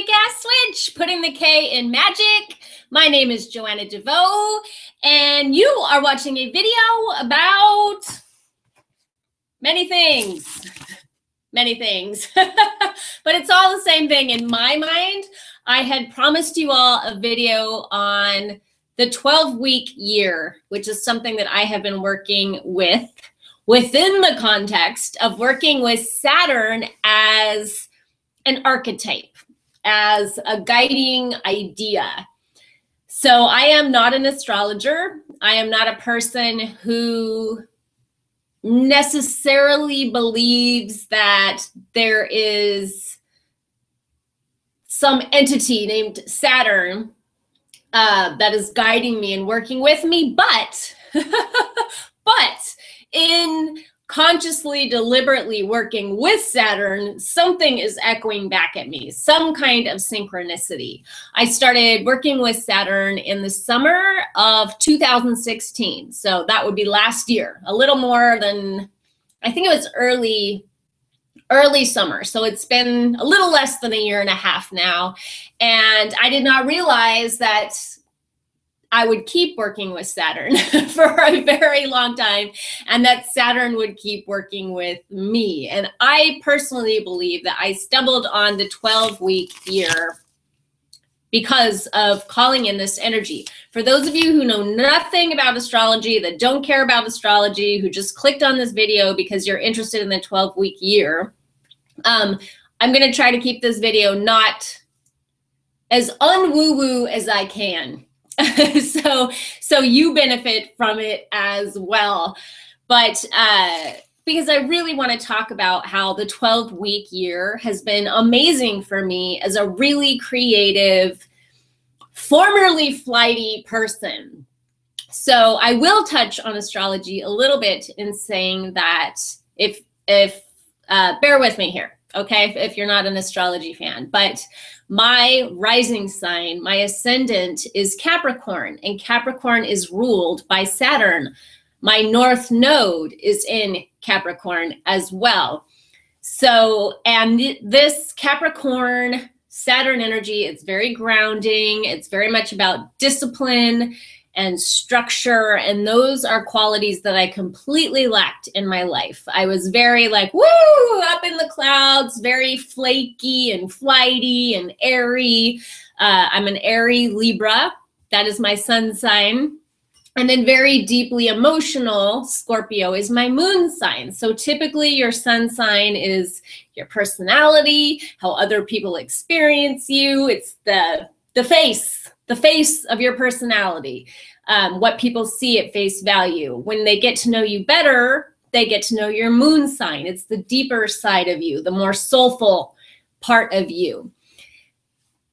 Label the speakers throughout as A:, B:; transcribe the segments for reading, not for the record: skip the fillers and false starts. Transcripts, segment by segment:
A: kick-ass switch, putting the K in magic. My name is Joanna DeVoe, and you are watching a video about many things. Many things. But it's all the same thing in my mind. I had promised you all a video on the 12-week year, which is something that I have been working with within the context of working with Saturn as an archetype, as a guiding idea. So I am not an astrologer. I am not a person who necessarily believes that there is some entity named Saturn that is guiding me and working with me, but in consciously, deliberately working with Saturn, something is echoing back at me, some kind of synchronicity. I started working with Saturn in the summer of 2016. So that would be last year, a little more than, I think it was early summer. So it's been a little less than a year and a half now. And I did not realize that I would keep working with Saturn for a very long time, and that Saturn would keep working with me. And I personally believe that I stumbled on the 12-week year because of calling in this energy. For those of you who know nothing about astrology, that don't care about astrology, who just clicked on this video because you're interested in the 12-week year, I'm going to try to keep this video not as unwoo-woo as I can. So you benefit from it as well. But because I really want to talk about how the 12-week year has been amazing for me as a really creative, formerly flighty person. So I will touch on astrology a little bit in saying that if bear with me here, okay, if you're not an astrology fan, but my rising sign, my ascendant is Capricorn, and Capricorn is ruled by Saturn. My north node is in Capricorn as well. So, and this Capricorn Saturn energy, it's very grounding. It's very much about discipline and structure, and those are qualities that I completely lacked in my life. I was very like, woo, up in the clouds, very flaky and flighty and airy. I'm an airy Libra. That is my sun sign. And then very deeply emotional, Scorpio is my moon sign. So typically your sun sign is your personality, how other people experience you. It's the face of your personality, what people see at face value. When they get to know you better, they get to know your moon sign. It's the deeper side of you, the more soulful part of you.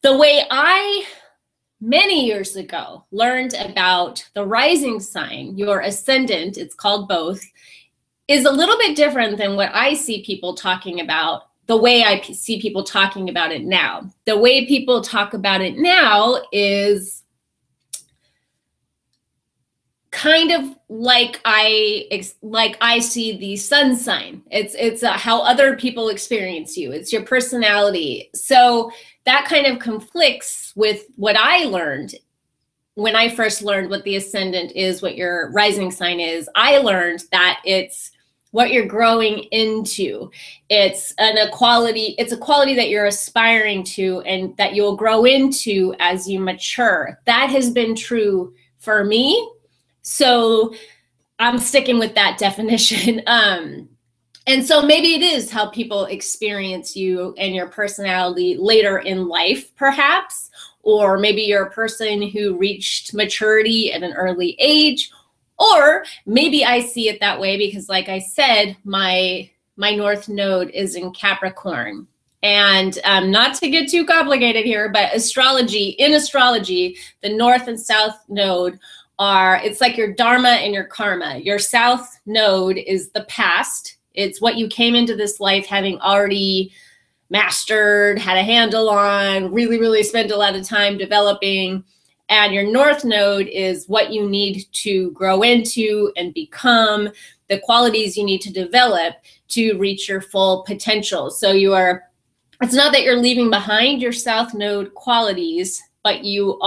A: The way I, many years ago, learned about the rising sign, your ascendant, it's called both, is a little bit different than what I see people talking about. The way I see people talking about it now. The way people talk about it now is kind of like I see the sun sign. It's how other people experience you. It's your personality. So that kind of conflicts with what I learned when I first learned what the ascendant is, what your rising sign is. I learned that it's what you're growing into. It's a quality that you're aspiring to and that you'll grow into as you mature. That has been true for me. So I'm sticking with that definition. And so maybe it is how people experience you and your personality later in life, perhaps, or maybe you're a person who reached maturity at an early age. Or maybe I see it that way because, like I said, my north node is in Capricorn. And not to get too complicated here, but in astrology, the north and south node it's like your dharma and your karma. Your south node is the past. It's what you came into this life having already mastered, had a handle on, really, really spent a lot of time developing. And your north node is what you need to grow into and become, the qualities you need to develop to reach your full potential. So you are it's not that you're leaving behind your South Node qualities, but you've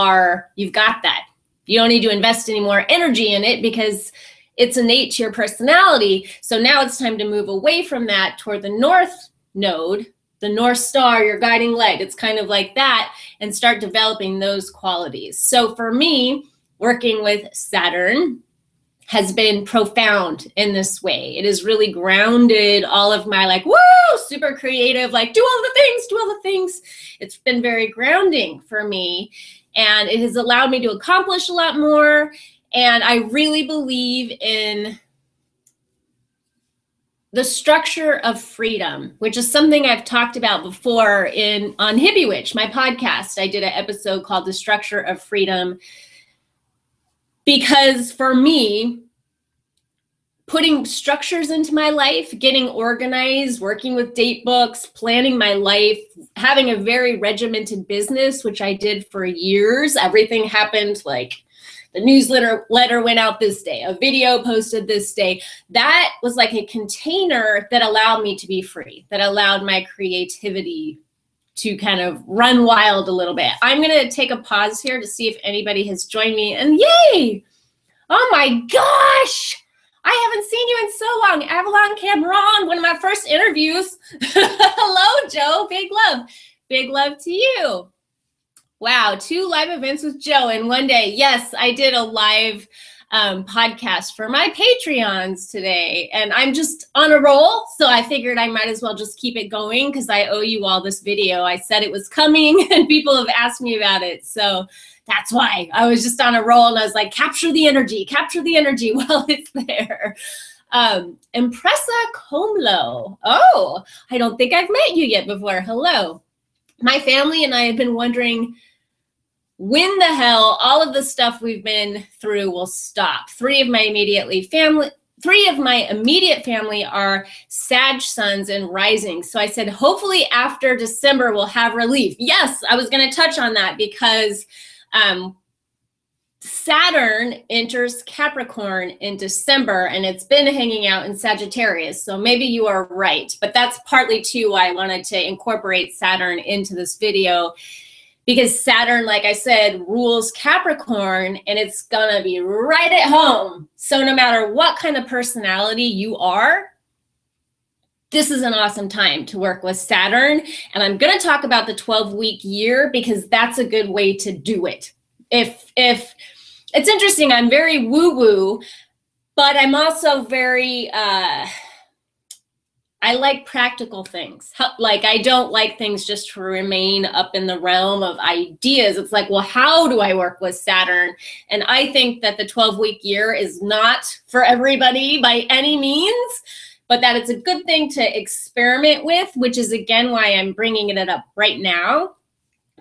A: got that. You don't need to invest any more energy in it because it's innate to your personality. So now it's time to move away from that toward the North Node, the North Star, your guiding light. It's kind of like that, and start developing those qualities. So for me, working with Saturn has been profound in this way. It has really grounded all of my like, woo, super creative, like do all the things. It's been very grounding for me, and it has allowed me to accomplish a lot more. And I really believe in the structure of freedom, which is something I've talked about before on Hippie Witch, my podcast. I did an episode called The Structure of Freedom, because for me, putting structures into my life, getting organized, working with date books, planning my life, having a very regimented business, which I did for years. Everything happened like the newsletter went out this day, a video posted this day. That was like a container that allowed me to be free, that allowed my creativity to kind of run wild a little bit. I'm going to take a pause here to see if anybody has joined me. And yay! Oh my gosh! I haven't seen you in so long. Avalon Cameron, one of my first interviews. Hello, Joe. Big love. Big love to you. Wow, 2 live events with Joe in one day. Yes, I did a live podcast for my Patreons today, and I'm just on a roll, so I figured I might as well just keep it going because I owe you all this video. I said it was coming, and people have asked me about it, so that's why I was just on a roll, and I was like, capture the energy while it's there. Impressa Comlo. Oh, I don't think I've met you yet before. Hello. My family and I have been wondering when the hell all of the stuff we've been through will stop. 3 of my immediate family are Sag Suns and Rising. So I said, hopefully after December, we'll have relief. Yes, I was going to touch on that because Saturn enters Capricorn in December, and it's been hanging out in Sagittarius. So maybe you are right, but that's partly too why I wanted to incorporate Saturn into this video, because Saturn, like I said, rules Capricorn, and it's gonna be right at home. So no matter what kind of personality you are, this is an awesome time to work with Saturn. And I'm gonna talk about the 12-week year because that's a good way to do it. If it's interesting, I'm very woo-woo, but I'm also very, I like practical things. Like, I don't like things just to remain up in the realm of ideas. It's like, well, how do I work with Saturn? And I think that the 12-week year is not for everybody by any means, but that it's a good thing to experiment with, which is, again, why I'm bringing it up right now.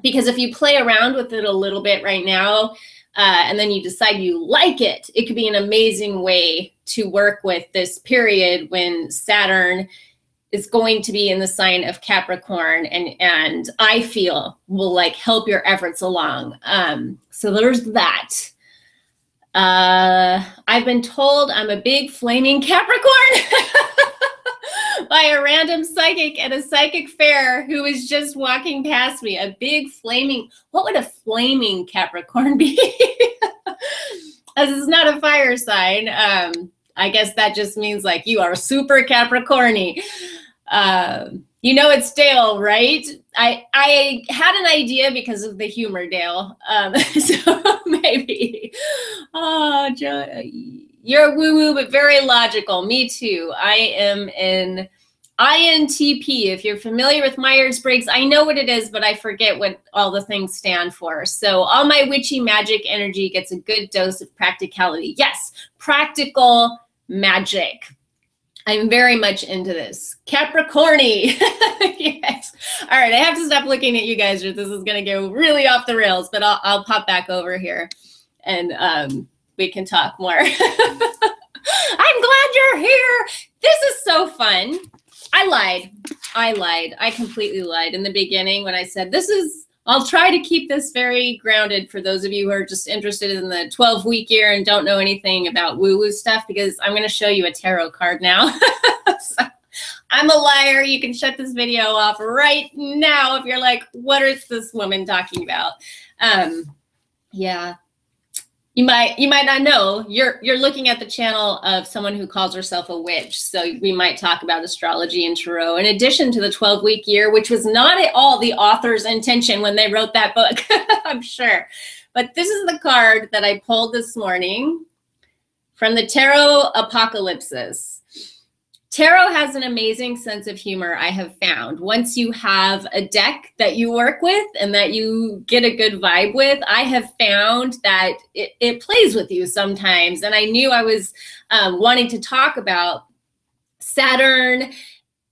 A: Because if you play around with it a little bit right now, and then you decide you like it, it could be an amazing way to work with this period when Saturn is going to be in the sign of Capricorn, and I feel will like help your efforts along. So there's that. I've been told I'm a big flaming Capricorn by a random psychic at a psychic fair who was just walking past me. A big flaming, what would a flaming Capricorn be? As it's not a fire sign. I guess that just means like you are super Capricorny. You know it's Dale, right? I had an idea because of the humor, Dale. So maybe. Oh, you're woo-woo, but very logical. Me too. I am an INTP. If you're familiar with Myers-Briggs, I know what it is, but I forget what all the things stand for. So all my witchy magic energy gets a good dose of practicality. Yes, practical magic. I'm very much into this. Capricorny. Yes. All right, I have to stop looking at you guys or this is going to go really off the rails, but I'll pop back over here and we can talk more. I'm glad you're here. This is so fun. I lied. I completely lied in the beginning when I said I'll try to keep this very grounded for those of you who are just interested in the 12-week year and don't know anything about woo-woo stuff, because I'm going to show you a tarot card now. So I'm a liar. You can shut this video off right now if you're like, what is this woman talking about? Yeah. You might not know. You're looking at the channel of someone who calls herself a witch. So we might talk about astrology and tarot in addition to the 12-week year, which was not at all the author's intention when they wrote that book, I'm sure. But this is the card that I pulled this morning from the Tarot Apocalypsis. Tarot has an amazing sense of humor, I have found. Once you have a deck that you work with and that you get a good vibe with, I have found that it plays with you sometimes. And I knew I was wanting to talk about Saturn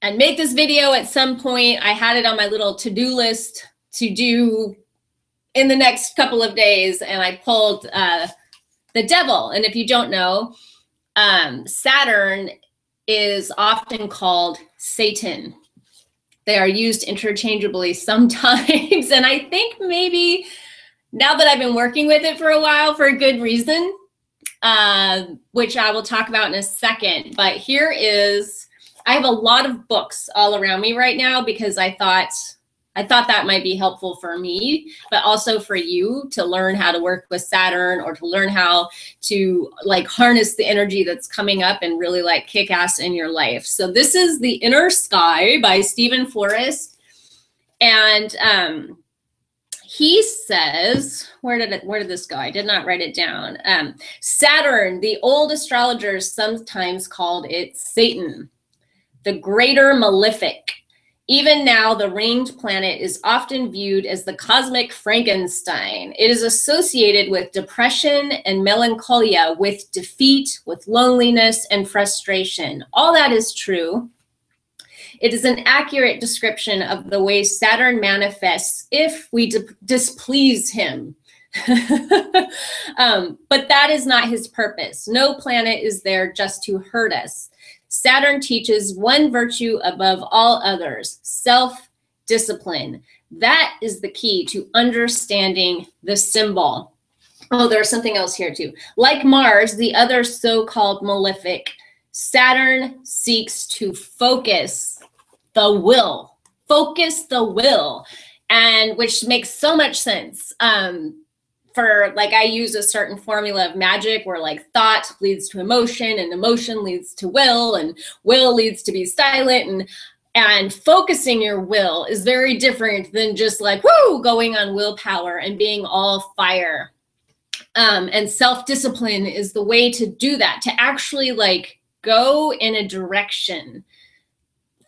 A: and make this video at some point. I had it on my little to-do list to do in the next couple of days, and I pulled the devil. And if you don't know, Saturn is often called Satan. They are used interchangeably sometimes. And I think maybe now that I've been working with it for a while for a good reason, which I will talk about in a second. But here is, I have a lot of books all around me right now because I thought that might be helpful for me, but also for you to learn how to work with Saturn or to learn how to like harness the energy that's coming up and really like kick ass in your life. So this is The Inner Sky by Forrest. And he says, where did this go? I did not write it down. Saturn, the old astrologers sometimes called it Satan, the greater malefic. Even now, the ringed planet is often viewed as the cosmic Frankenstein. It is associated with depression and melancholia, with defeat, with loneliness and frustration. All that is true. It is an accurate description of the way Saturn manifests if we displease him. But that is not his purpose. No planet is there just to hurt us. Saturn teaches one virtue above all others, self-discipline. That is the key to understanding the symbol. Oh, there's something else here too. Like Mars, the other so-called malefic, Saturn seeks to focus the will. Focus the will, and which makes so much sense. For like, I use a certain formula of magic where like thought leads to emotion and emotion leads to will and will leads to be silent, and focusing your will is very different than just like, whoo, going on willpower and being all fire. And self-discipline is the way to do that, to actually like go in a direction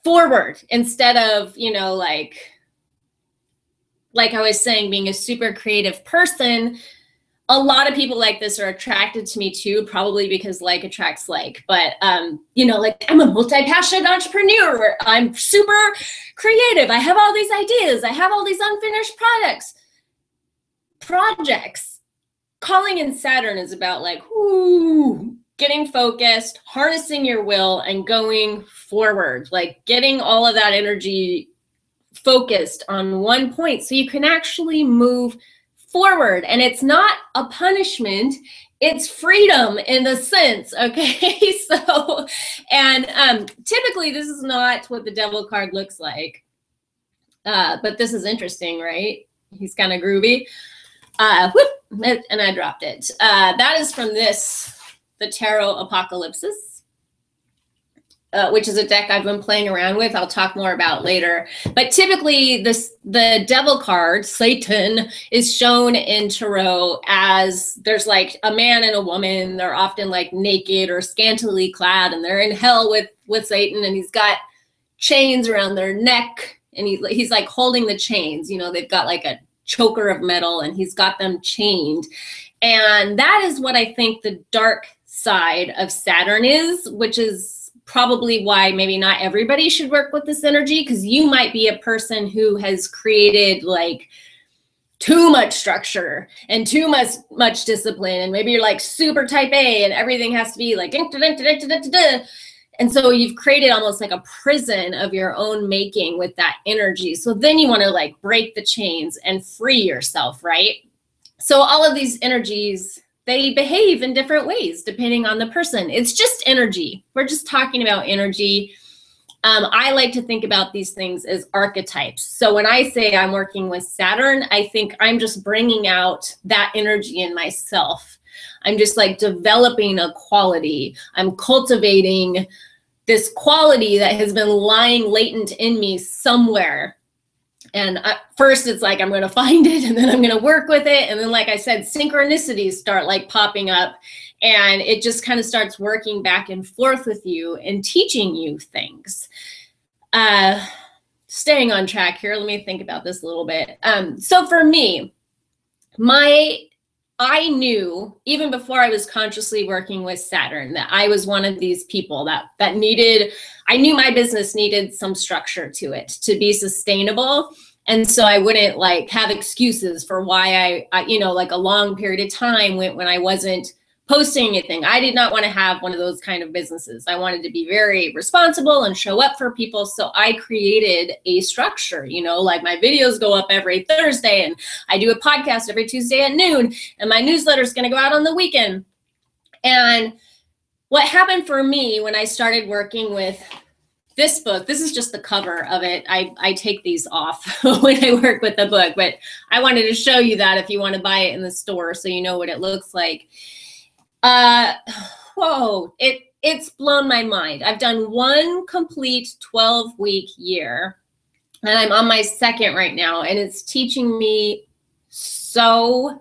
A: forward instead of, you know, like I was saying, being a super creative person. A lot of people like this are attracted to me too, probably because like attracts like, but you know, like I'm a multi-passionate entrepreneur. I'm super creative. I have all these ideas. I have all these unfinished projects. Calling in Saturn is about like, whoo, getting focused, harnessing your will and going forward, like getting all of that energy focused on one point so you can actually move forward. And it's not a punishment, it's freedom in a sense, okay? So, and typically this is not what the devil card looks like, but this is interesting, right? He's kind of groovy. Whoop, and I dropped it. That is from the Tarot Apocalypsis, which is a deck I've been playing around with. I'll talk more about later. But typically the devil card, Satan, is shown in tarot as there's like a man and a woman. They're often like naked or scantily clad, and they're in hell with Satan, and he's got chains around their neck, and he's like holding the chains. You know, they've got like a choker of metal, and he's got them chained. And that is what I think the dark side of Saturn is, which is probably why maybe not everybody should work with this energy, because you might be a person who has created like too much structure and too much discipline, and maybe you're like super type A and everything has to be like and so you've created almost like a prison of your own making with that energy. So then you want to like break the chains and free yourself, right? So all of these energies, they behave in different ways depending on the person. It's just energy. We're just talking about energy. I like to think about these things as archetypes. So when I say I'm working with Saturn, I think I'm just bringing out that energy in myself. I'm just like developing a quality. I'm cultivating this quality that has been lying latent in me somewhere. And first it's like, I'm going to find it, and then I'm going to work with it. And then, like I said, synchronicities start like popping up, and it just kind of starts working back and forth with you and teaching you things. Staying on track here, let me think about this a little bit. So for me, I knew even before I was consciously working with Saturn that I was one of these people that needed, I knew my business needed some structure to it to be sustainable. And so I wouldn't like have excuses for why I you know, like a long period of time when I wasn't posting anything. I did not want to have one of those kind of businesses. I wanted to be very responsible and show up for people. So I created a structure, you know, like my videos go up every Thursday, and I do a podcast every Tuesday at noon, and my newsletter is going to go out on the weekend. And what happened for me when I started working with this book, this is just the cover of it. I take these off when I work with the book, but I wanted to show you that if you want to buy it in the store so you know what it looks like. Whoa, it's blown my mind. I've done one complete 12-week year, and I'm on my second right now, and it's teaching me so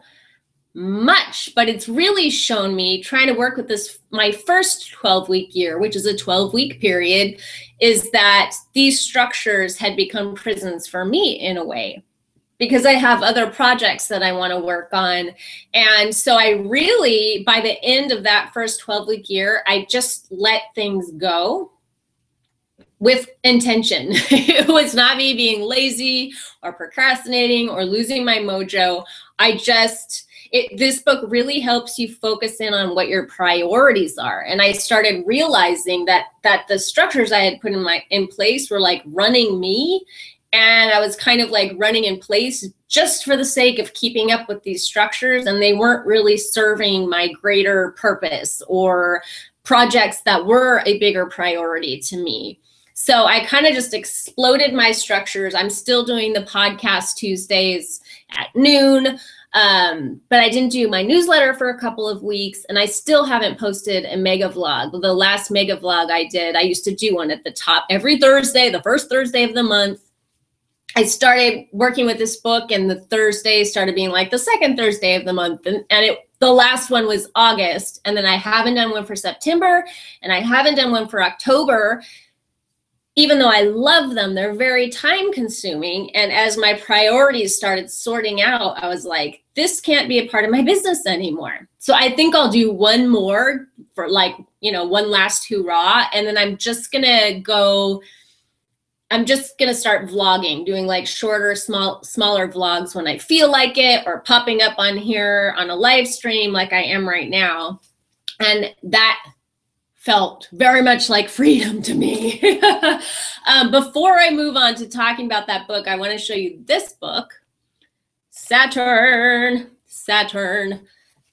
A: much, but it's really shown me trying to work with this, my first 12-week year, which is a 12-week period, is that these structures had become prisons for me in a way, because I have other projects that I want to work on. And so I really, by the end of that first 12-week year, I just let things go with intention. It was not me being lazy or procrastinating or losing my mojo. This book really helps you focus in on what your priorities are. And I started realizing that the structures I had put in place were like running me. And I was kind of like running in place just for the sake of keeping up with these structures. And they weren't really serving my greater purpose or projects that were a bigger priority to me. So I kind of just exploded my structures. I'm still doing the podcast Tuesdays at noon. But I didn't do my newsletter for a couple of weeks, and I still haven't posted a mega vlog. The last mega vlog I did, I used to do one at the top every Thursday, the first Thursday of the month. I started working with this book, and the Thursday started being like the second Thursday of the month. And the last one was August. And then I haven't done one for September, and I haven't done one for October. Even though I love them, they're very time consuming. And as my priorities started sorting out, I was like, this can't be a part of my business anymore. So I think I'll do one more for like, you know, one last hurrah. And then I'm just going to start vlogging, doing like shorter, smaller vlogs when I feel like it, or popping up on here on a live stream like I am right now. And that felt very much like freedom to me. Before I move on to talking about that book, I want to show you this book, Saturn.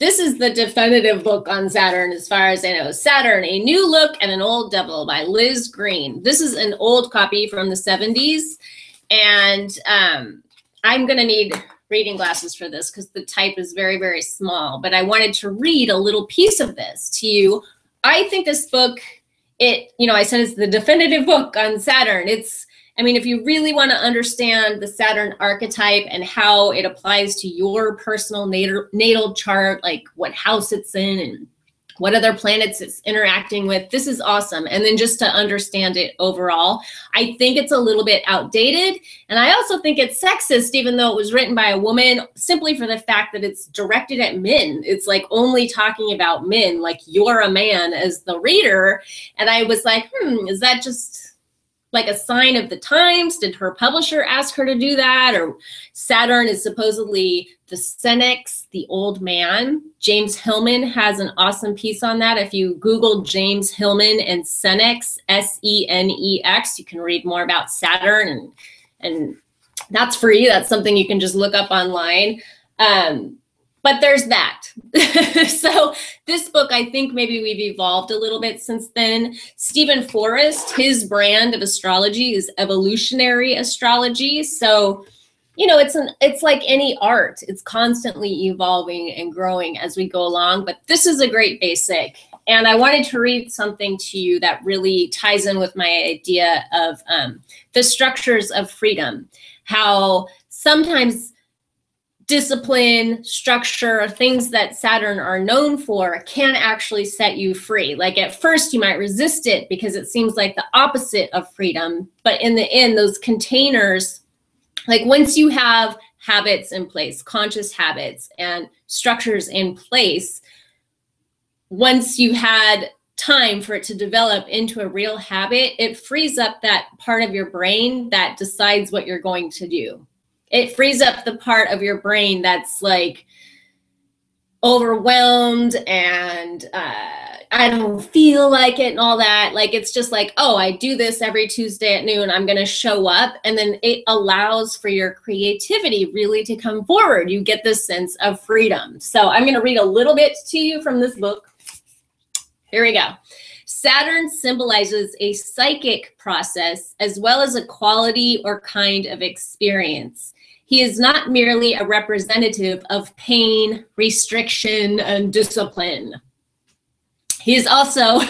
A: This is the definitive book on Saturn as far as I know. Saturn, A New Look and an Old Devil by Liz Greene. This is an old copy from the 70s. And I'm going to need reading glasses for this because the type is very, very small. But I wanted to read a little piece of this to you. I think this book, I said it's the definitive book on Saturn. If you really want to understand the Saturn archetype and how it applies to your personal natal chart, like what house it's in and what other planets it's interacting with, this is awesome. And then just to understand it overall, I think it's a little bit outdated. And I also think it's sexist, even though it was written by a woman, simply for the fact that it's directed at men. It's like only talking about men, like you're a man as the reader. And I was like, is that just like a sign of the times? Did her publisher ask her to do that? Or Saturn is supposedly the Senex, the old man. James Hillman has an awesome piece on that. If you Google James Hillman and Senex, S-E-N-E-X, you can read more about Saturn, and that's free. That's something you can just look up online. but there's that. So this book, I think maybe we've evolved a little bit since then. Stephen Forrest, his brand of astrology is evolutionary astrology. So, you know, it's like any art. It's constantly evolving and growing as we go along, but this is a great basic. And I wanted to read something to you that really ties in with my idea of the structures of freedom, how sometimes discipline, structure, things that Saturn are known for can actually set you free. Like at first you might resist it because it seems like the opposite of freedom. But in the end, those containers, like once you have habits in place, conscious habits and structures in place, once you had time for it to develop into a real habit, it frees up that part of your brain that decides what you're going to do. It frees up the part of your brain that's like overwhelmed and I don't feel like it and all that. Like, it's just like, oh, I do this every Tuesday at noon. I'm going to show up. And then it allows for your creativity really to come forward. You get this sense of freedom. So I'm going to read a little bit to you from this book. Here we go. Saturn symbolizes a psychic process as well as a quality or kind of experience. He is not merely a representative of pain, restriction, and discipline. He is also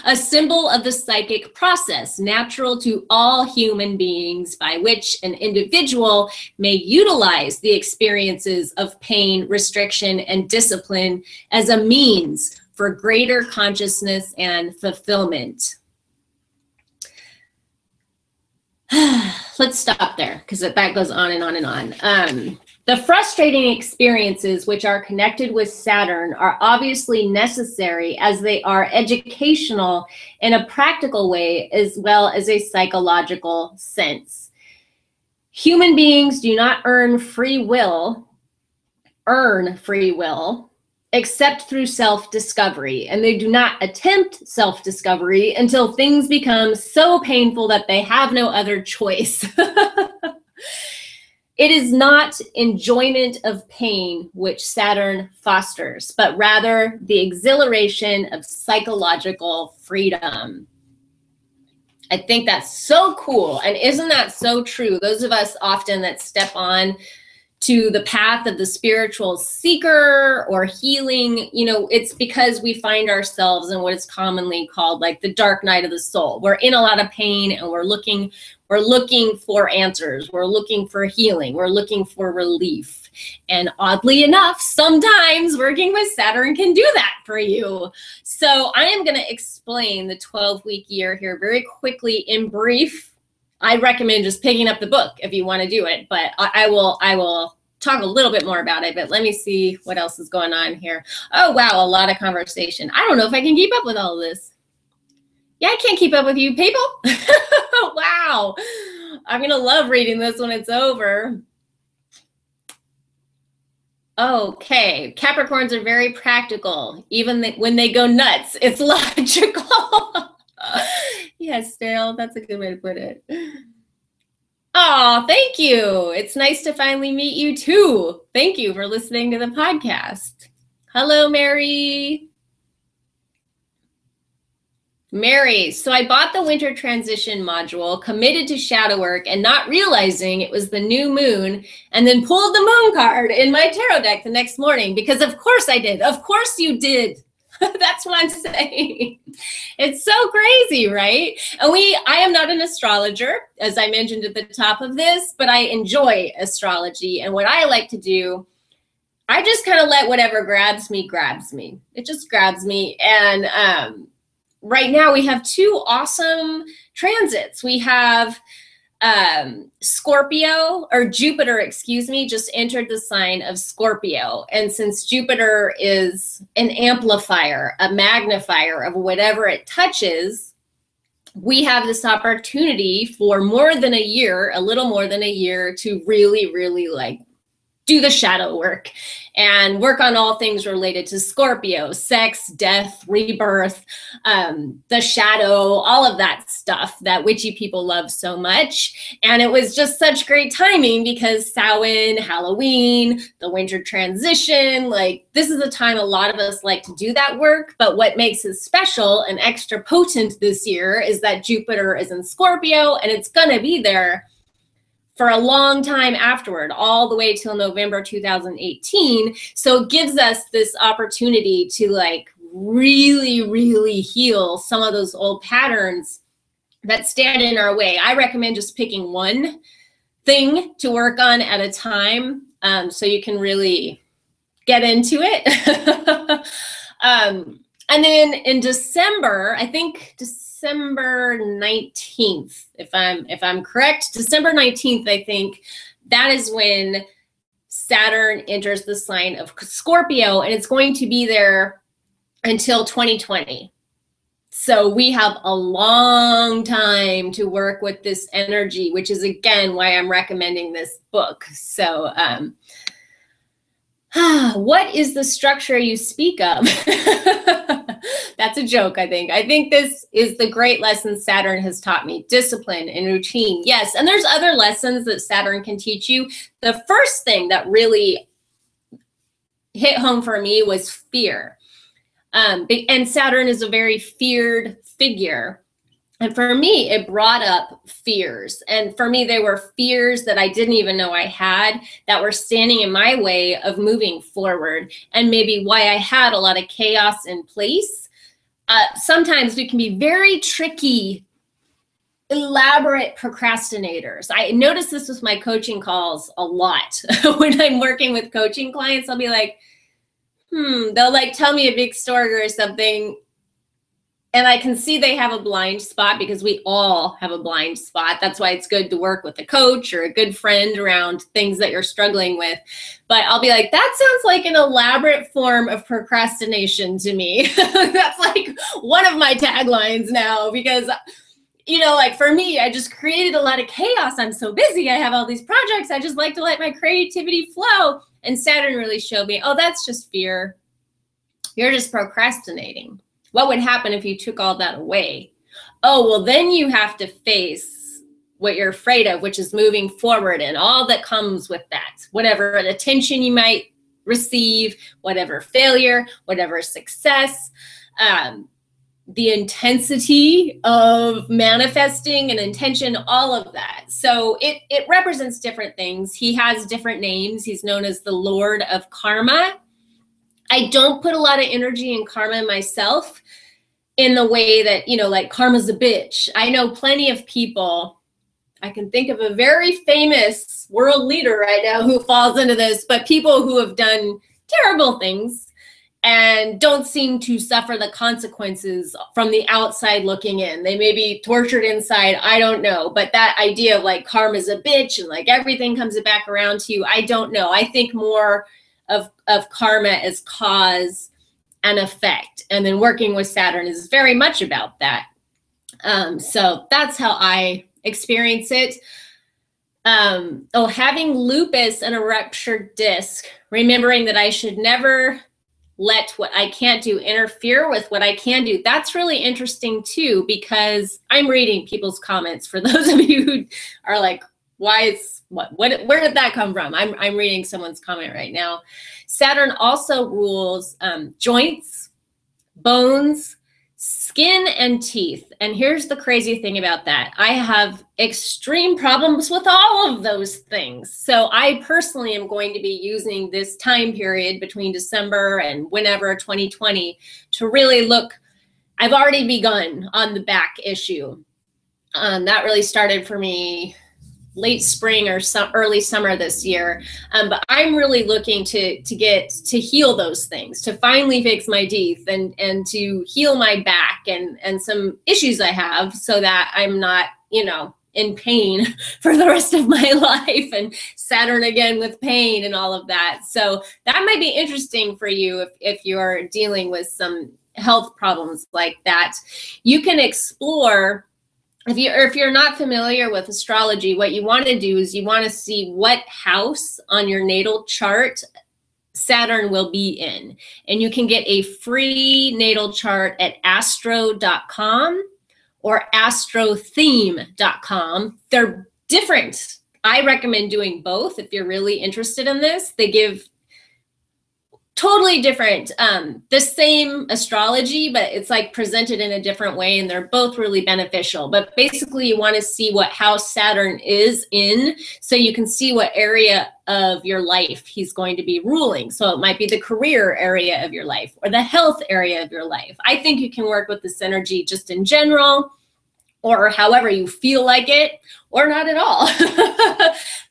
A: a symbol of the psychic process, natural to all human beings, by which an individual may utilize the experiences of pain, restriction, and discipline as a means for greater consciousness and fulfillment. Let's stop there because that goes on and on and on. The frustrating experiences which are connected with Saturn are obviously necessary as they are educational in a practical way as well as a psychological sense. Human beings do not earn free will, except through self-discovery, and they do not attempt self-discovery until things become so painful that they have no other choice. It is not enjoyment of pain which Saturn fosters, but rather the exhilaration of psychological freedom. I think that's so cool. And isn't that so true? Those of us often that step on to the path of the spiritual seeker or healing, you know, it's because we find ourselves in what is commonly called like the dark night of the soul. We're in a lot of pain and we're looking for answers. We're looking for healing. We're looking for relief. And oddly enough, sometimes working with Saturn can do that for you. So I am going to explain the 12-week year here very quickly in brief. I recommend just picking up the book if you want to do it, but I will talk a little bit more about it, but let me see what else is going on here. Oh, wow, a lot of conversation. I don't know if I can keep up with all of this. Yeah, I can't keep up with you people. Wow. I'm going to love reading this when it's over. Okay, Capricorns are very practical. Even when they go nuts, it's logical. Yes, Dale, that's a good way to put it. Oh, thank you. It's nice to finally meet you too. Thank you for listening to the podcast. Hello, Mary. Mary, so I bought the winter transition module, committed to shadow work and not realizing it was the new moon, and then pulled the moon card in my tarot deck the next morning because of course I did. Of course you did. That's what I'm saying. It's so crazy, right? And I am not an astrologer, as I mentioned at the top of this, but I enjoy astrology. And what I like to do, I just kind of let whatever grabs me. It just grabs me. And right now we have two awesome transits. We have Scorpio, or Jupiter, excuse me, just entered the sign of Scorpio. And since Jupiter is an amplifier, a magnifier of whatever it touches, we have this opportunity for more than a year, a little more than a year, to really, really like do the shadow work and work on all things related to Scorpio, sex, death, rebirth, the shadow, all of that stuff that witchy people love so much. And it was just such great timing because Samhain, Halloween, the winter transition, like this is a time a lot of us like to do that work. But what makes it special and extra potent this year is that Jupiter is in Scorpio and it's going to be there for a long time afterward, all the way till November 2018. So it gives us this opportunity to like really, really heal some of those old patterns that stand in our way. I recommend just picking one thing to work on at a time, so you can really get into it. And then in December, I think December 19th, if I'm correct, December 19th, I think that is when Saturn enters the sign of Scorpio, and it's going to be there until 2020. So we have a long time to work with this energy, which is again why I'm recommending this book. So what is the structure you speak of? That's a joke, I think. I think this is the great lesson Saturn has taught me. Discipline and routine. Yes, and there's other lessons that Saturn can teach you. The first thing that really hit home for me was fear. And Saturn is a very feared figure. And for me, it brought up fears. And for me, they were fears that I didn't even know I had that were standing in my way of moving forward, and maybe why I had a lot of chaos in place. Sometimes we can be very tricky, elaborate procrastinators. I notice this with my coaching calls a lot. When I'm working with coaching clients, I'll be like, they'll like tell me a big story or something, and I can see they have a blind spot, because we all have a blind spot. That's why it's good to work with a coach or a good friend around things that you're struggling with. But I'll be like, that sounds like an elaborate form of procrastination to me. That's like one of my taglines now, because, you know, like for me, I just created a lot of chaos. I'm so busy. I have all these projects. I just like to let my creativity flow. And Saturn really showed me, oh, that's just fear. You're just procrastinating. What would happen if you took all that away? Oh, well, then you have to face what you're afraid of, which is moving forward and all that comes with that. Whatever attention you might receive, whatever failure, whatever success, the intensity of manifesting and intention, all of that. So it represents different things. He has different names. He's known as the Lord of Karma. I don't put a lot of energy in karma myself in the way that, you know, like karma's a bitch. I know plenty of people. I can think of a very famous world leader right now who falls into this, but people who have done terrible things and don't seem to suffer the consequences from the outside looking in. They may be tortured inside, I don't know. But that idea of like karma's a bitch and like everything comes back around to you, I don't know. I think more of karma as cause and effect. And then working with Saturn is very much about that. So that's how I experience it. Having lupus and a ruptured disc, remembering that I should never let what I can't do interfere with what I can do. That's really interesting too, because I'm reading people's comments. For those of you who are like, why is where did that come from? I'm reading someone's comment right now. Saturn also rules joints, bones, skin, and teeth. And here's the crazy thing about that. I have extreme problems with all of those things. So I personally am going to be using this time period between December and whenever 2020 to really look. I've already begun on the back issue. That really started for me late spring or early summer this year. But I'm really looking to get to heal those things, to finally fix my teeth and to heal my back and some issues I have, so that I'm not, you know, in pain for the rest of my life, and Saturn again with pain and all of that. So that might be interesting for you if you're dealing with some health problems like that. You can explore if you're not familiar with astrology, what you want to do is you want to see what house on your natal chart Saturn will be in. And you can get a free natal chart at astro.com or astrotheme.com. They're different. I recommend doing both if you're really interested in this. They give totally different, the same astrology, but it's like presented in a different way, and they're both really beneficial. But basically you want to see what house Saturn is in so you can see what area of your life he's going to be ruling. So it might be the career area of your life or the health area of your life. I think you can work with this energy just in general, or however you feel like it, or not at all.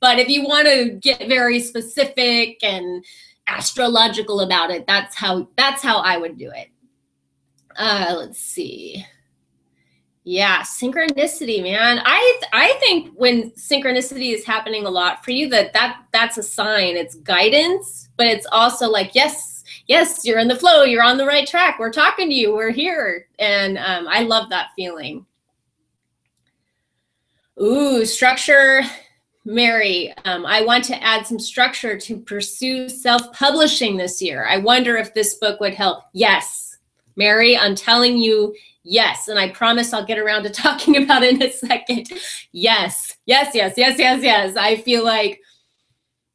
A: But if you want to get very specific and astrological about it, that's how I would do it. Let's see. Yeah, synchronicity, man. I think when synchronicity is happening a lot for you, that's a sign. It's guidance, but it's also like, yes, you're in the flow, you're on the right track, we're talking to you, we're here. And I love that feeling. Ooh, structure. Mary, I want to add some structure to pursue self-publishing this year. I wonder if this book would help. Yes, Mary, I'm telling you, yes. And I promise I'll get around to talking about it in a second. Yes, yes, yes, yes, yes, yes. I feel like,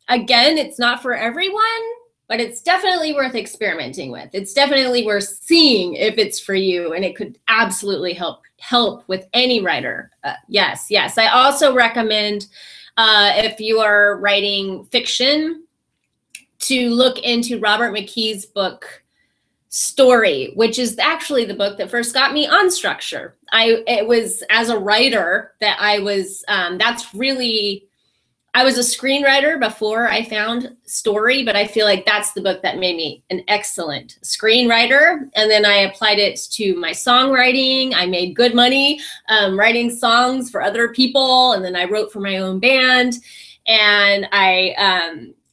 A: again, it's not for everyone, but it's definitely worth experimenting with. It's definitely worth seeing if it's for you, and it could absolutely help with any writer. Yes, yes. I also recommend, if you are writing fiction, to look into Robert McKee's book, Story, which is actually the book that first got me on structure. It was as a writer that I was, I was a screenwriter before I found Story, but I feel like that's the book that made me an excellent screenwriter. And then I applied it to my songwriting. I made good money writing songs for other people. And then I wrote for my own band. And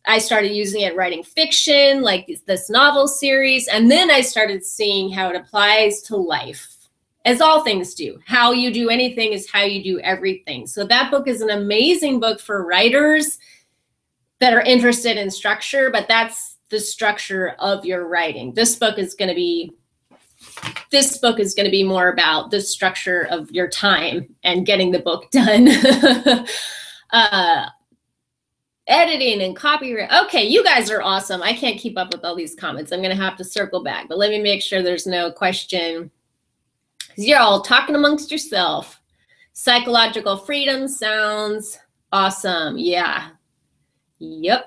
A: I started using it writing fiction, like this novel series. And then I started seeing how it applies to life. As all things do. How you do anything is how you do everything. So that book is an amazing book for writers that are interested in structure, but that's the structure of your writing. This book is going to be more about the structure of your time and getting the book done. Editing and copyright. Okay, you guys are awesome. I can't keep up with all these comments. I'm going to have to circle back, but let me make sure there's no question. You're all talking amongst yourself. Psychological freedom sounds awesome. Yeah. Yep.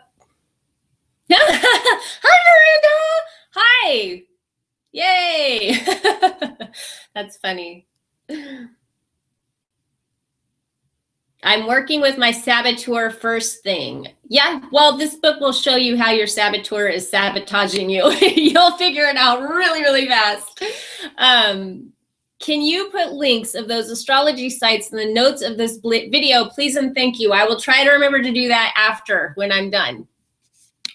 A: Hi, Miranda. Hi. Yay. That's funny. I'm working with my saboteur first thing. Yeah, well, this book will show you how your saboteur is sabotaging you. You'll figure it out really, really fast. Can you put links of those astrology sites in the notes of this video, please and thank you. I will try to remember to do that after when I'm done.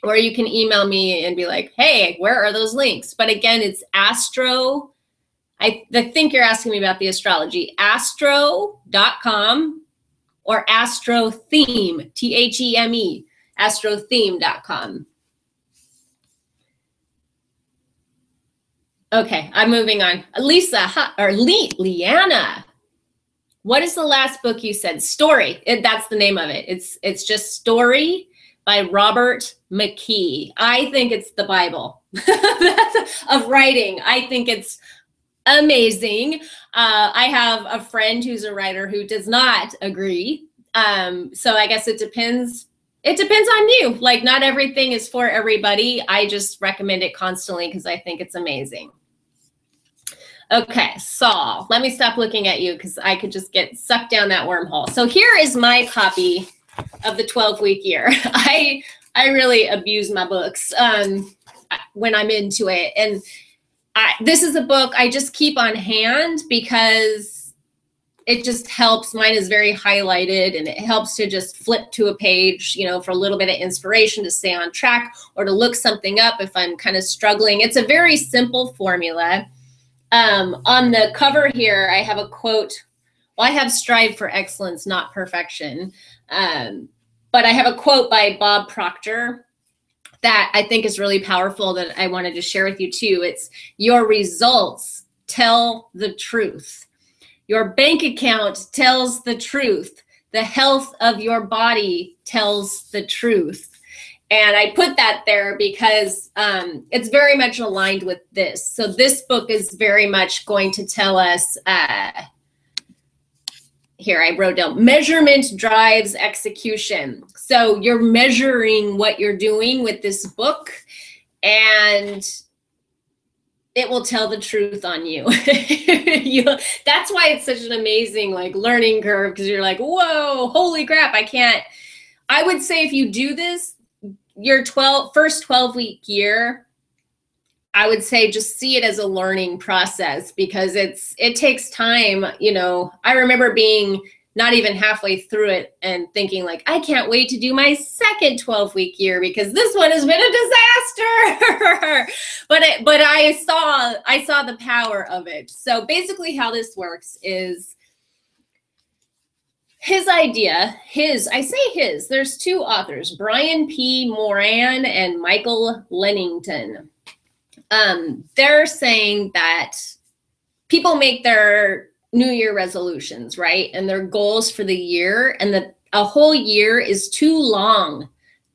A: Or you can email me and be like, hey, where are those links? But again, it's Astro. I think you're asking me about the astrology. Astro.com or Astrotheme, T-H-E-M-E, astrotheme.com. Okay, I'm moving on. Lisa, or Leanna, what is the last book you said? Story, that's the name of it. It's just Story by Robert McKee. I think it's the Bible of writing. I think it's amazing. I have a friend who's a writer who does not agree. So I guess it depends. It depends on you. Like, not everything is for everybody. I just recommend it constantly because I think it's amazing. Okay, Saul, let me stop looking at you because I could just get sucked down that wormhole. So here is my copy of the 12-week year. I really abuse my books when I'm into it. And this is a book I just keep on hand because it just helps. Mine is very highlighted, and it helps to just flip to a page, you know, for a little bit of inspiration to stay on track or to look something up if I'm kind of struggling. It's a very simple formula. On the cover here, I have a quote. Well, I have strive for excellence, not perfection. But I have a quote by Bob Proctor that I think is really powerful that I wanted to share with you too. It's, your results tell the truth. Your bank account tells the truth. The health of your body tells the truth. And I put that there because it's very much aligned with this. So this book is very much going to tell us, here I wrote down, measurement drives execution. So you're measuring what you're doing with this book, and it will tell the truth on you. That's why it's such an amazing like learning curve, because you're like, whoa, holy crap, I would say if you do this, your first 12-week year, I would say just see it as a learning process, because it takes time. You know, I remember being not even halfway through it and thinking like, I can't wait to do my second 12-week year because this one has been a disaster. but I saw the power of it. So basically how this works is his idea, there's two authors, Brian P. Moran and Michael Lennington. They're saying that people make their New Year resolutions, right? And their goals for the year, and that a whole year is too long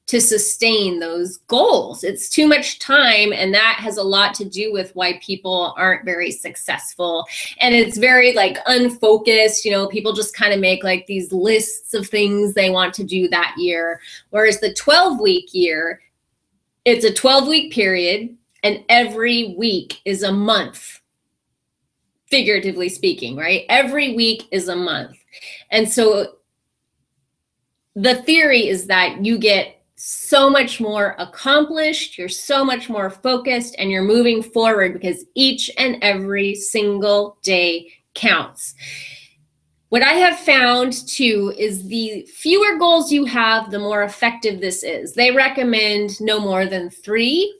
A: to sustain those goals. It's too much time, and that has a lot to do with why people aren't very successful. And it's very like unfocused, you know, people just kind of make like these lists of things they want to do that year. Whereas the 12-week year, it's a 12-week period, and every week is a month, figuratively speaking, right? Every week is a month. And so the theory is that you get so much more accomplished, you're so much more focused, and you're moving forward because each and every single day counts. What I have found too is the fewer goals you have, the more effective this is. They recommend no more than 3.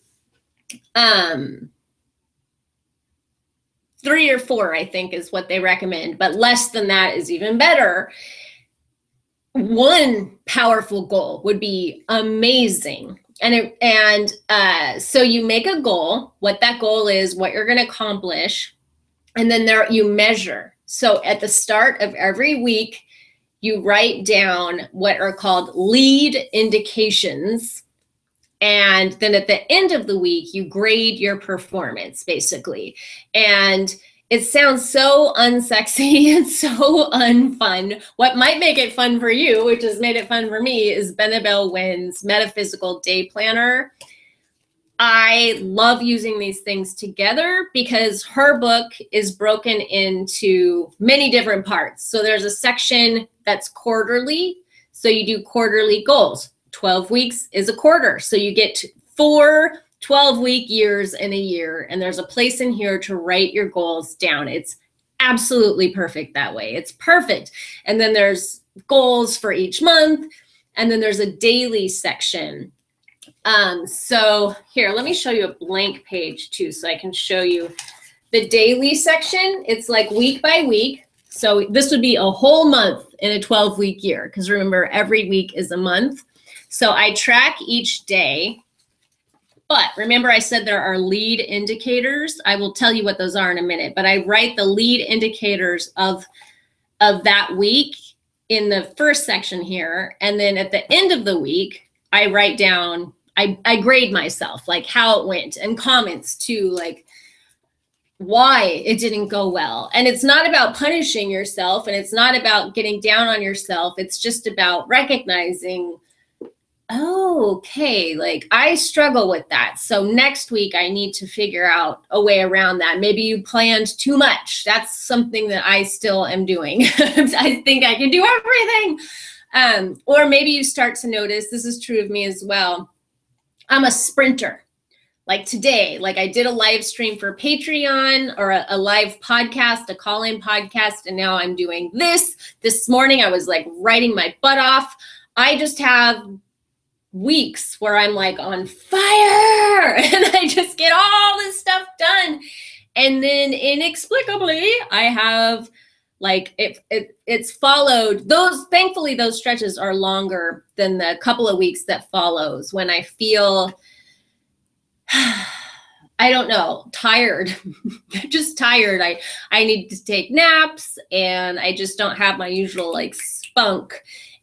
A: 3 or 4, I think, is what they recommend, but less than that is even better. One powerful goal would be amazing. So you make a goal, what that goal is, what you're going to accomplish, and then you measure. So at the start of every week, you write down what are called lead indications. And then at the end of the week, you grade your performance, basically. And it sounds so unsexy and so unfun. What might make it fun for you, which has made it fun for me, is Benebell Wynn's Metaphysical Day Planner. I love using these things together because her book is broken into many different parts. So there's a section that's quarterly. So you do quarterly goals. 12 weeks is a quarter. So you get 4 12-week years in a year. And there's a place in here to write your goals down. It's absolutely perfect that way. It's perfect. And then there's goals for each month. And then there's a daily section. So here, let me show you a blank page too, so I can show you the daily section. It's like week by week. So this would be a whole month in a 12-week year, because remember, every week is a month. So I track each day, but remember I said there are lead indicators. I will tell you what those are in a minute, but I write the lead indicators of that week in the first section here. And then at the end of the week, I write down, I grade myself, like how it went, and comments too, like why it didn't go well. And it's not about punishing yourself, and it's not about getting down on yourself. It's just about recognizing, oh, okay, like I struggle with that. So next week I need to figure out a way around that. Maybe you planned too much. That's something that I still am doing. I think I can do everything. Or maybe you start to notice, this is true of me as well, I'm a sprinter. Like today, like I did a live stream for Patreon, or a live podcast, a call-in podcast, and now I'm doing this. This morning I was like writing my butt off. I just have weeks where I'm like on fire and I just get all this stuff done. And then inexplicably, I have Like it's followed those, thankfully those stretches are longer than the couple of weeks that follows when I feel, I don't know, tired, just tired. I need to take naps and I just don't have my usual like spunk.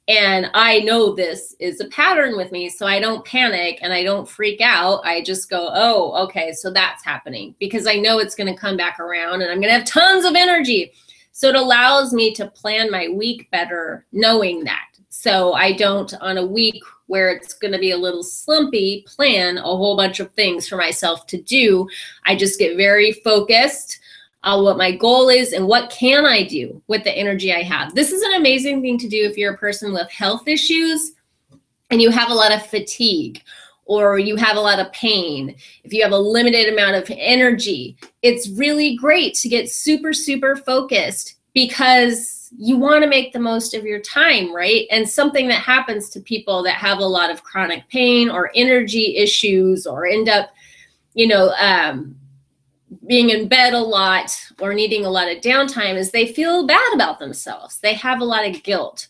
A: And I know this is a pattern with me, so I don't panic and I don't freak out. I just go, oh, okay, so that's happening, because I know it's going to come back around and I'm going to have tons of energy. So it allows me to plan my week better knowing that. So I don't, on a week where it's going to be a little slumpy, plan a whole bunch of things for myself to do. I just get very focused on what my goal is and what can I do with the energy I have. This is an amazing thing to do if you're a person with health issues and you have a lot of fatigue or you have a lot of pain. If you have a limited amount of energy, it's really great to get super, super focused, because you want to make the most of your time, right? And something that happens to people that have a lot of chronic pain or energy issues or end up, you know, being in bed a lot or needing a lot of downtime is they feel bad about themselves. They have a lot of guilt.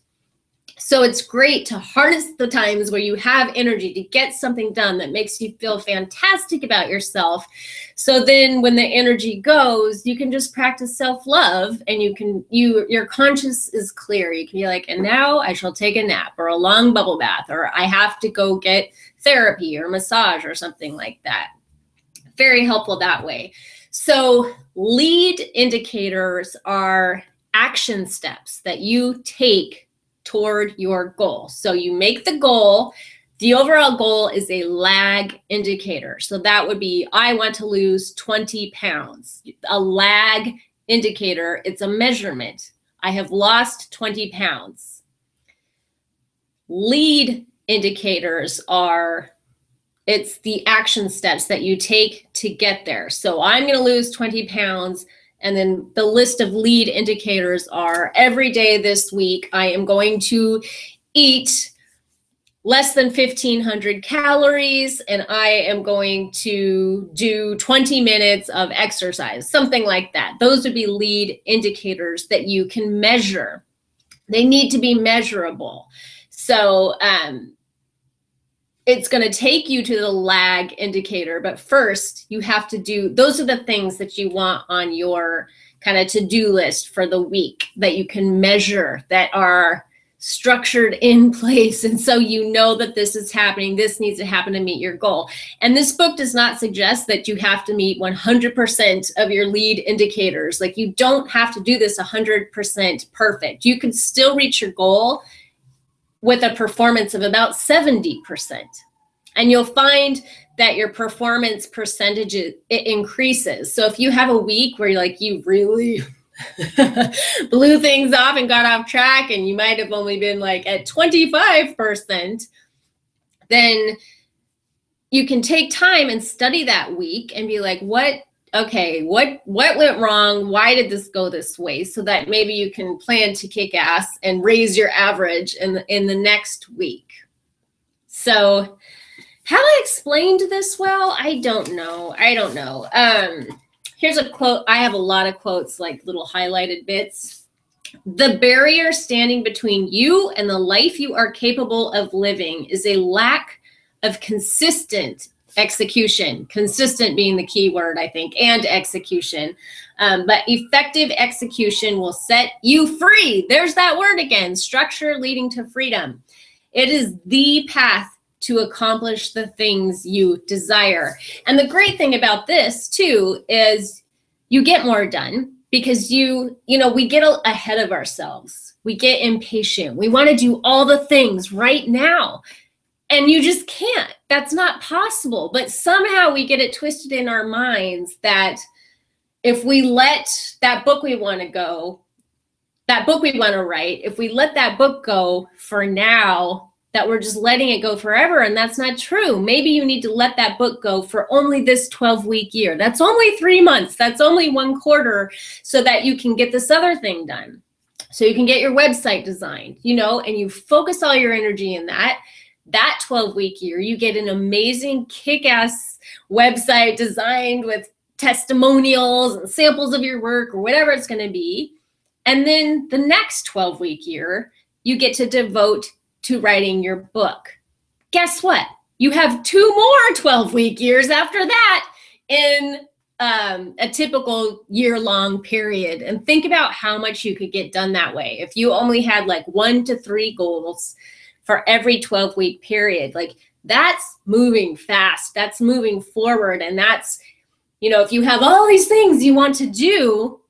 A: So it's great to harness the times where you have energy to get something done that makes you feel fantastic about yourself. So then when the energy goes, you can just practice self-love, and your conscience is clear. You can be like, and now I shall take a nap or a long bubble bath, or I have to go get therapy or massage or something like that. Very helpful that way. So lead indicators are action steps that you take toward your goal. So you make the goal. The overall goal is a lag indicator. So that would be, I want to lose 20 pounds. A lag indicator, it's a measurement. I have lost 20 pounds. Lead indicators are, it's the action steps that you take to get there. So I'm going to lose 20 pounds. And then the list of lead indicators are, every day this week, I am going to eat less than 1,500 calories, and I am going to do 20 minutes of exercise, something like that. Those would be lead indicators that you can measure. They need to be measurable. So it's going to take you to the lag indicator, but first you have to do, those are the things that you want on your kind of to-do list for the week that you can measure, that are structured in place. And so you know that this is happening, this needs to happen to meet your goal. And this book does not suggest that you have to meet 100% of your lead indicators. Like, you don't have to do this 100% perfect. You can still reach your goal with a performance of about 70%. And you'll find that your performance percentage, it increases. So if you have a week where you really blew things off and got off track, and you might have only been like at 25%, then you can take time and study that week and be like, what went wrong? Why did this go this way? So that maybe you can plan to kick ass and raise your average in the next week. So have I explained this well? I don't know. Here's a quote. I have a lot of quotes, like little highlighted bits. The barrier standing between you and the life you are capable of living is a lack of consistent execution, consistent being the key word, I think, and execution. But effective execution will set you free. There's that word again, structure leading to freedom. It is the path to accomplish the things you desire. And the great thing about this too is you get more done, because we get ahead of ourselves. We get impatient. We want to do all the things right now. And you just can't. That's not possible. But somehow we get it twisted in our minds that if we let that book we want to write, if we let that book go for now, that we're just letting it go forever. And that's not true. Maybe you need to let that book go for only this 12-week year. That's only 3 months. That's only 1 quarter, so that you can get this other thing done. So you can get your website designed, and you focus all your energy in that 12-week year. You get an amazing kick-ass website designed with testimonials and samples of your work or whatever it's going to be. And then the next 12-week year, you get to devote to writing your book. Guess what? You have 2 more 12-week years after that in a typical year-long period. And think about how much you could get done that way. If you only had like 1 to 3 goals for every 12-week period, like that's moving fast, that's moving forward. And that's, you know, if you have all these things you want to do,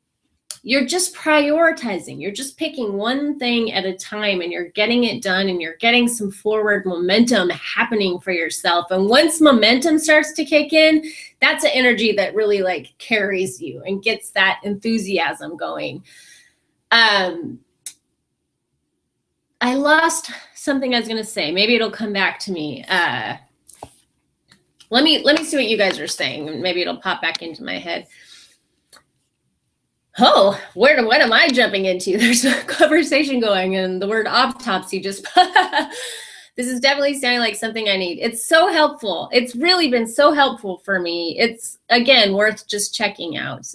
A: you're just prioritizing. You're just picking one thing at a time and you're getting it done and you're getting some forward momentum happening for yourself. And once momentum starts to kick in, that's an energy that really like carries you and gets that enthusiasm going. I lost something I was gonna say. Maybe it'll come back to me. Let me see what you guys are saying and maybe it'll pop back into my head. Oh, what am I jumping into? There's a conversation going and the word autopsy just, this is definitely sounding like something I need. It's so helpful. It's really been so helpful for me. It's, again, worth just checking out.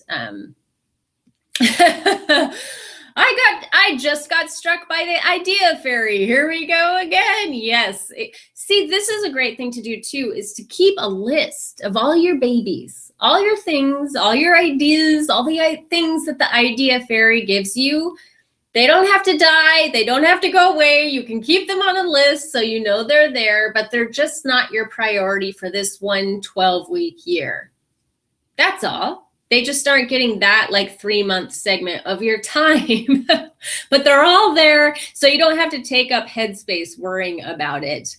A: I just got struck by the idea fairy. Here we go again. Yes. See, this is a great thing to do too, is to keep a list of all your babies, all your things, all your ideas, all the things that the idea fairy gives you. They don't have to die. They don't have to go away. You can keep them on a list so you know they're there, but they're just not your priority for this 1 12-week year. That's all. They just aren't getting that like 3-month segment of your time, but they're all there. So you don't have to take up headspace worrying about it.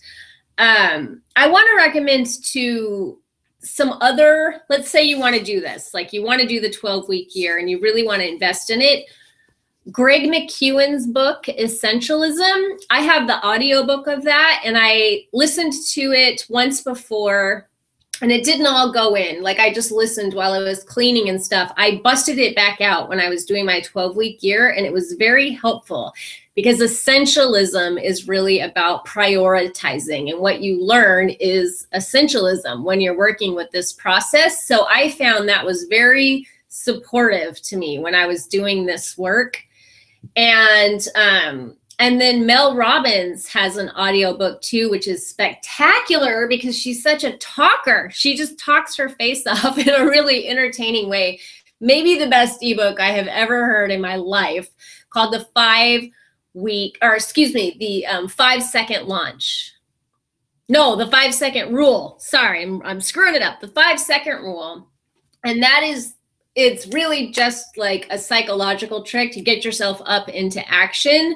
A: I want to recommend to some other, let's say you want to do this, like you want to do the 12-week year and you really want to invest in it. Greg McKeown's book, Essentialism. I have the audiobook of that and I listened to it once before. And it didn't all go in. Like I just listened while I was cleaning and stuff. I busted it back out when I was doing my 12-week year and it was very helpful because essentialism is really about prioritizing. And what you learn is essentialism when you're working with this process. So I found that was very supportive to me when I was doing this work. And then Mel Robbins has an audiobook too, which is spectacular because she's such a talker. She just talks her face off in a really entertaining way. Maybe the best ebook I have ever heard in my life, called the 5-second launch. No, the 5-second rule. Sorry, I'm screwing it up. The 5-second rule. And that is, it's really just like a psychological trick to get yourself up into action.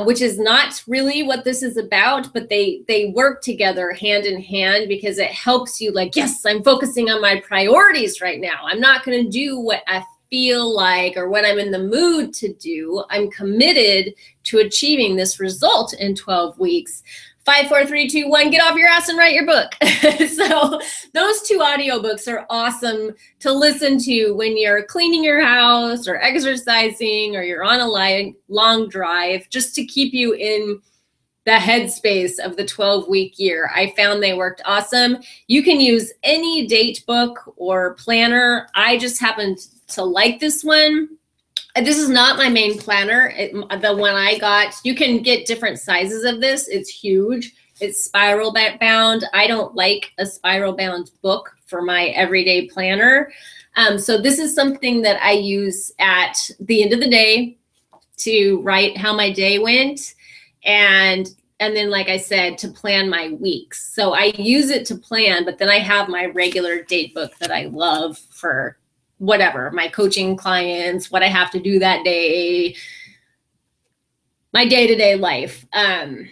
A: Which is not really what this is about, but they work together hand in hand because it helps you like, yes, I'm focusing on my priorities right now. I'm not going to do what I feel like or what I'm in the mood to do. I'm committed to achieving this result in 12 weeks. 5, 4, 3, 2, 1, get off your ass and write your book. So those 2 audiobooks are awesome to listen to when you're cleaning your house or exercising or you're on a long drive, just to keep you in the headspace of the 12-week year. I found they worked awesome. You can use any date book or planner. I just happened to like this one. This is not my main planner. The one I got, you can get different sizes of this. It's huge. It's spiral bound. I don't like a spiral bound book for my everyday planner. So this is something that I use at the end of the day to write how my day went. And then, like I said, to plan my weeks. So I use it to plan, but then I have my regular date book that I love for whatever, my coaching clients, what I have to do that day, my day-to-day life. Have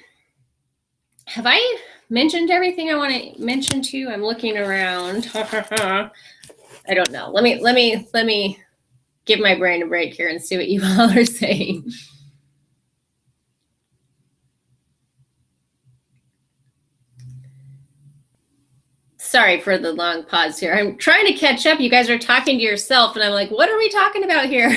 A: I mentioned everything I want to mention to you? I'm looking around. I don't know. Let me give my brain a break here and see what you all are saying. Sorry for the long pause here. I'm trying to catch up. You guys are talking to yourself and I'm like, what are we talking about here?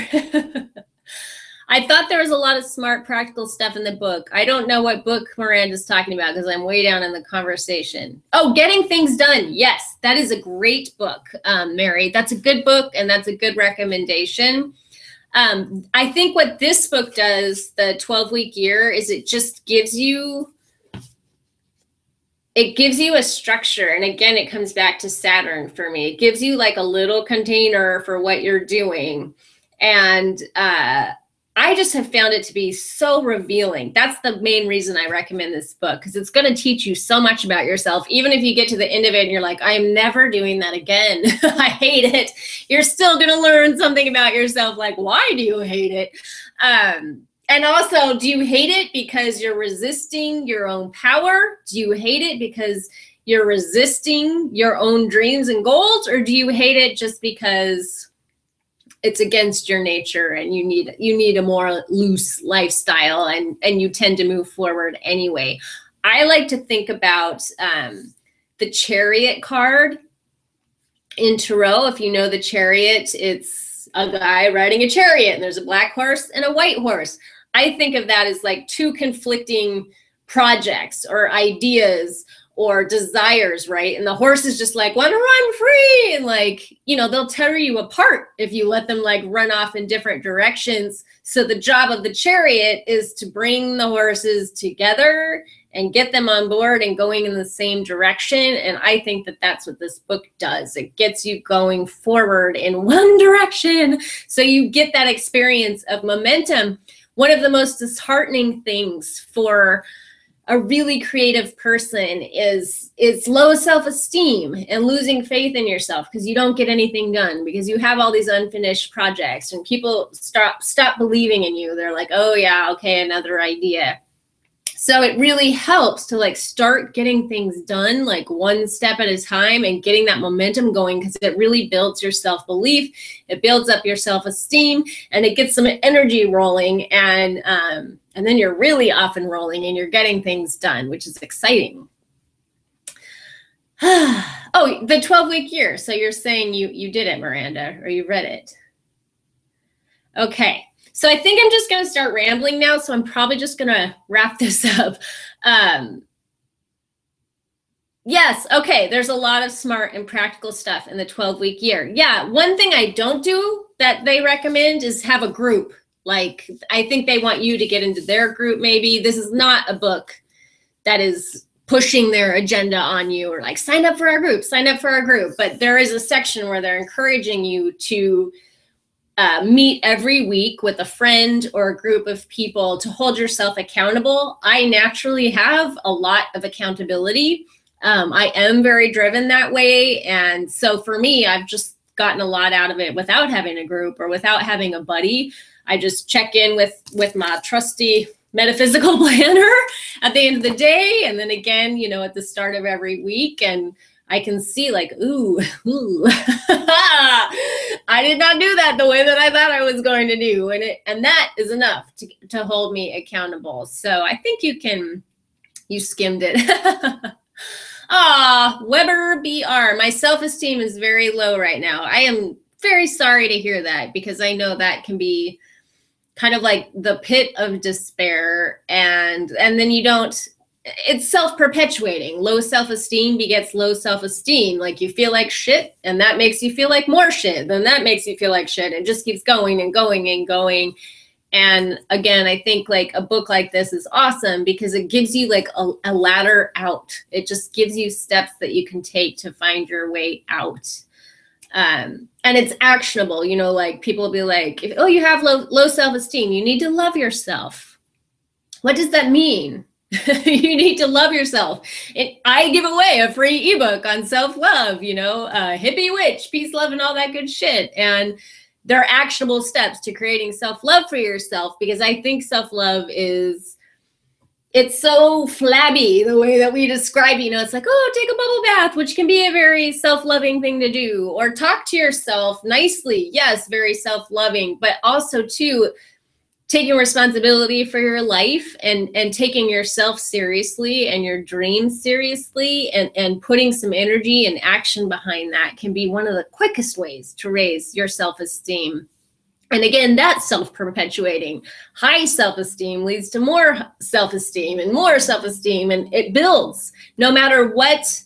A: I thought there was a lot of smart, practical stuff in the book. I don't know what book Moran is talking about because I'm way down in the conversation. Oh, Getting Things Done. Yes, that is a great book, Mary. That's a good book and that's a good recommendation. I think what this book does, the 12-week year, is it just gives you, a structure. And again, it comes back to Saturn for me. It gives you like a little container for what you're doing. And I just have found it to be so revealing. That's the main reason I recommend this book, because it's going to teach you so much about yourself. Even if you get to the end of it and you're like, I am never doing that again. I hate it. You're still going to learn something about yourself. Like, why do you hate it? And also, do you hate it because you're resisting your own power? Do you hate it because you're resisting your own dreams and goals? Or do you hate it just because it's against your nature and you need a more loose lifestyle and you tend to move forward anyway? I like to think about the Chariot card in Tarot. If you know the Chariot, it's a guy riding a chariot and there's a black horse and a white horse. I think of that as like two conflicting projects or ideas or desires, right? And the horse is just like, want to run free. And like, you know, they'll tear you apart if you let them like run off in different directions. So the job of the Chariot is to bring the horses together and get them on board and going in the same direction. And I think that that's what this book does. It gets you going forward in one direction. So you get that experience of momentum. One of the most disheartening things for a really creative person is low self-esteem and losing faith in yourself because you don't get anything done, because you have all these unfinished projects and people stop believing in you. They're like, oh yeah, okay, another idea. So it really helps to like start getting things done like one step at a time and getting that momentum going, because it really builds your self-belief, it builds up your self-esteem, and it gets some energy rolling, and then you're really off and rolling and you're getting things done, which is exciting. Oh, the 12-week year. So you're saying you did it, Miranda, or you read it. Okay. So I think I'm just going to start rambling now. So I'm probably just going to wrap this up. Yes. Okay. There's a lot of smart and practical stuff in the 12-week year. Yeah. One thing I don't do that they recommend is have a group. Like, I think they want you to get into their group. Maybe this is not a book that is pushing their agenda on you or like, sign up for our group, sign up for our group. But there is a section where they're encouraging you to meet every week with a friend or a group of people to hold yourself accountable. I naturally have a lot of accountability. I am very driven that way. And so for me, I've just gotten a lot out of it without having a group or without having a buddy. I just check in with my trusty metaphysical planner at the end of the day. And then again, you know, at the start of every week. And I can see like, ooh, I did not do that the way that I thought I was going to do. And that is enough to hold me accountable. So I think you skimmed it. Weber BR, my self-esteem is very low right now. I am very sorry to hear that, because I know that can be kind of like the pit of despair. And then you don't, it's self-perpetuating. Low self-esteem begets low self-esteem. Like, you feel like shit, and that makes you feel like more shit. Then that makes you feel like shit. It just keeps going and going and going. And again, I think like a book like this is awesome because it gives you like a ladder out. It just gives you steps that you can take to find your way out. And it's actionable, you know, like people will be like, oh, you have low self-esteem, you need to love yourself. What does that mean? You need to love yourself. I give away a free ebook on self-love, you know, hippie witch, peace, love, and all that good shit. And there are actionable steps to creating self-love for yourself, because I think self-love it's so flabby the way that we describe, you know, it's like, oh, take a bubble bath, which can be a very self-loving thing to do, or talk to yourself nicely. Yes, very self-loving, but also too, taking responsibility for your life and taking yourself seriously and your dreams seriously and putting some energy and action behind that can be one of the quickest ways to raise your self-esteem. And again, that's self-perpetuating. High self-esteem leads to more self-esteem, and it builds no matter what.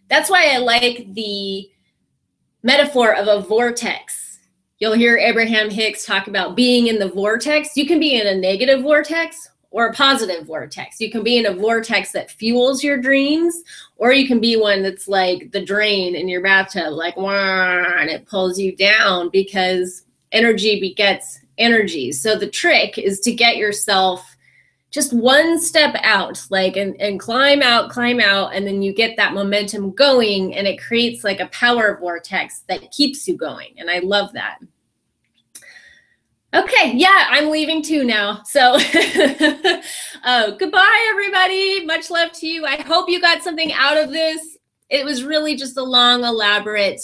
A: That's why I like the metaphor of a vortex. You'll hear Abraham Hicks talk about being in the vortex. You can be in a negative vortex or a positive vortex. You can be in a vortex that fuels your dreams, or you can be one that's like the drain in your bathtub, like, wah, and it pulls you down, because energy begets energy. So the trick is to get yourself just one step out, like, and climb out, and then you get that momentum going, and it creates like a power vortex that keeps you going. And I love that. Okay, yeah, I'm leaving too now. So goodbye, everybody. Much love to you. I hope you got something out of this. It was really just a long, elaborate,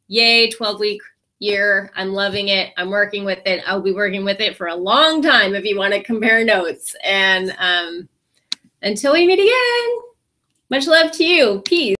A: yay, 12-week year. I'm loving it. I'm working with it. I'll be working with it for a long time if you want to compare notes. And until we meet again, much love to you. Peace.